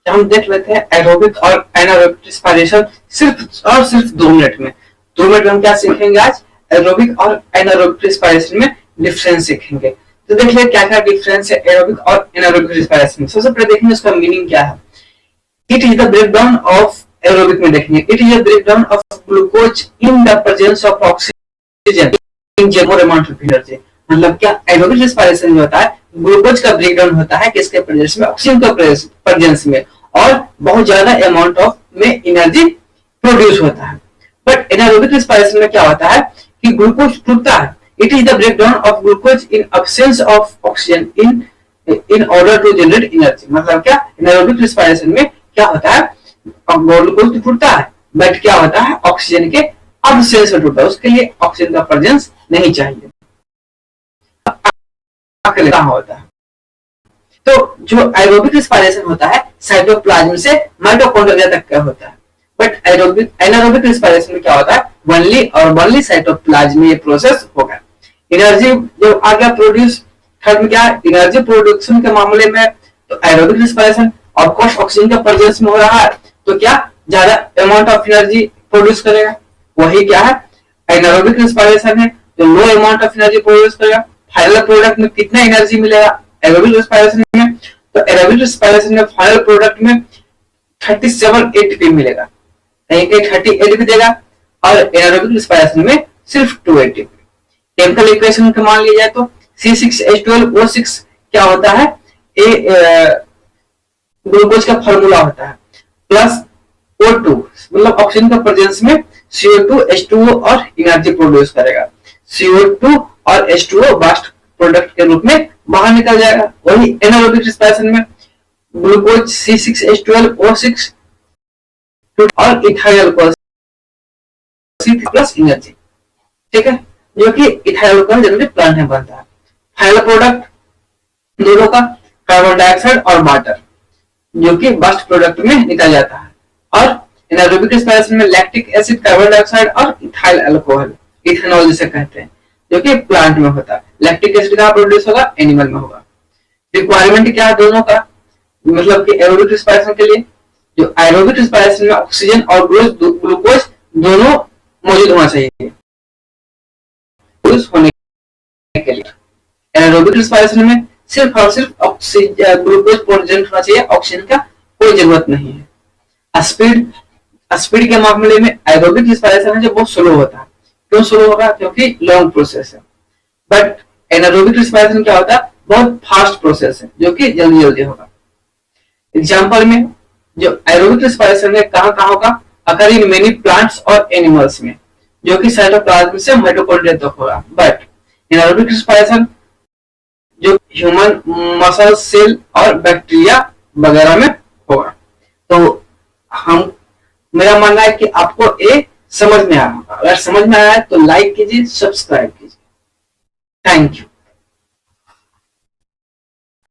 हम देख लेते हैं एरोबिक और एनारोबिक रिस्पायरेशन सिर्फ और सिर्फ 2 मिनट में। 2 मिनट में हम क्या सीखेंगे आज? एरोबिक और एनारोबिक रिस्पायरेशन में डिफरेंस सीखेंगे। तो देख ले क्या क्या डिफरेंस है एरोबिक और एनारोबिक रिस्पायरेशन में। सबसे पहले देखेंगे उसका मीनिंग क्या है। It is the breakdown of aerobic में देखेंगे it is the breakdown of glucose in the presence of oxygen in more amount of energy. मतलब क्या एरोबिक रिस्पायरेशन जो होता है ग्लूकोज का ब्रेकडाउन होता है किसके प्रेजेंस में? ऑक्सीजन के प्रेजेंस में, और बहुत ज्यादा अमाउंट ऑफ में एनर्जी प्रोड्यूस होता है। बट एनारोबिक रिस्पायरेशन में क्या होता है कि ग्लूकोज टूटता है। It is the breakdown of glucose in absence of oxygen in order to generate energy. मतलब क्या एनारोबिक रिस्पायरेशन में क्या होता है? ग्लूकोज तो टूटता है बट क्या होता है? ऑक्सीजन के एब्सेंस में टूटता है, उसके लिए ऑक्सीजन का प्रेजेंस नहीं चाहिए। कहाँ होता है? तो जो एरोबिक रिस्पायरेशन होता है साइटोप्लाज्म से माइटोकॉन्ड्रिया तक का होता है। बट एनारोबिक रिस्पायरेशन में क्या होता है? वनली और वनली साइटोप्लाज्म में ये प्रोसेस होगा। एनर्जी जो आ गया प्रोड्यूस, थर्ड में क्या एनर्जी प्रोडक्शन के मामले में तो aerobic respiration of course oxygen के प्रेजेंस में हो रहा है तो क्या ज्यादा अमाउंट ऑफ एनर्जी प्रोड्यूस करेगा। वही क्या है? एनारोबिक रिस्पायरेशन है जो लो अमाउंट ऑफ एनर्जी प्रोड्यूस करेगा। फाइनल प्रोडक्ट में कितना एनर्जी मिलेगा एरोबिक रिस्पायरेशन में? तो एरोबिक रिस्पायरेशन में फाइनल प्रोडक्ट में 37 एटीपी मिलेगा, कहीं कहीं 38 भी देगा, और एनारोबिक रिस्पायरेशन में सिर्फ 2 एटीपी। केमिकल इक्वेशन का मान लिया जाए तो C6H12O6 क्या होता है? ग्लूकोज का फॉर्मूला होता है प्लस O2, मतलब ऑक्सीजन का प्रेजेंस में CO2 H2O और एनर्जी प्रोड्यूस करेगा। CO2 और H2O वास्ट प्रोडक्ट के रूप में बाहर निकल जाएगा। वही एनारोबिक रिस्पायरेशन में ग्लूकोज C6H12O6 और ethyl alcohol C3 plus energy, ठीक है, जो कि इथाइल अल्कोहल जनरली प्लांट में बनता है। फाइनल प्रोडक्ट दोनों का कार्बन डाइऑक्साइड और वाटर जो कि वास्ट प्रोडक्ट में निकल जाता है। और एनारोबिक रिस्पायरेशन में लैक्टिक एसिड, कार्बन डाइऑक्साइड और इथाइल अल्कोहल, इथेनॉल जिसे कहते हैं, जो कि प्लांट में होता है। लैक्टिक एसिड कहाँ प्रोड्यूस होगा? एनिमल में होगा। रिक्वायरमेंट क्या है दोनों का? मतलब कि एरोबिक रिस्पायरेशन के लिए जो एरोबिक रिस्पायरेशन में ऑक्सीजन और ग्लूकोज दोनों मौजूद होना चाहिए होने के लिए। एनारोबिक रिस्पायरेशन में सिर्फ और सिर्फ ऑक्सीजन ग्लूकोज प्रेजेंट होना चाहिए, ऑक्सीजन का कोई जरूरत नहीं है। स्पीड के मामले में एरोबिक रिस्पायरेशन है जो बहुत स्लो होता है। क्यों स्लो होगा? क्योंकि लॉन्ग प्रोसेस है। बट एनारोबिक रिस्पायरेशन क्या होता है? बहुत फास्ट प्रोसेस है जो कि जल्दी जल्दी होगा। एग्जाम्पल में जो एरोबिक रिस्पायरेशन है कहाँ कहाँ होगा? अकर इन मेनी प्लांट्स और एनिमल्स में, जो कि साइटोप्लाज्म से माइटोकॉन्ड्रिया तक होगा। बट एनारोबिक रिस्पायरेशन जो ह्यूमन मसल सेल और बैक्टीरिया वगैरह में होगा। तो मेरा मानना है कि आपको ये समझ में आया होगा। अगर समझ में आया है तो लाइक कीजिए, सब्सक्राइब कीजिए। Thank you.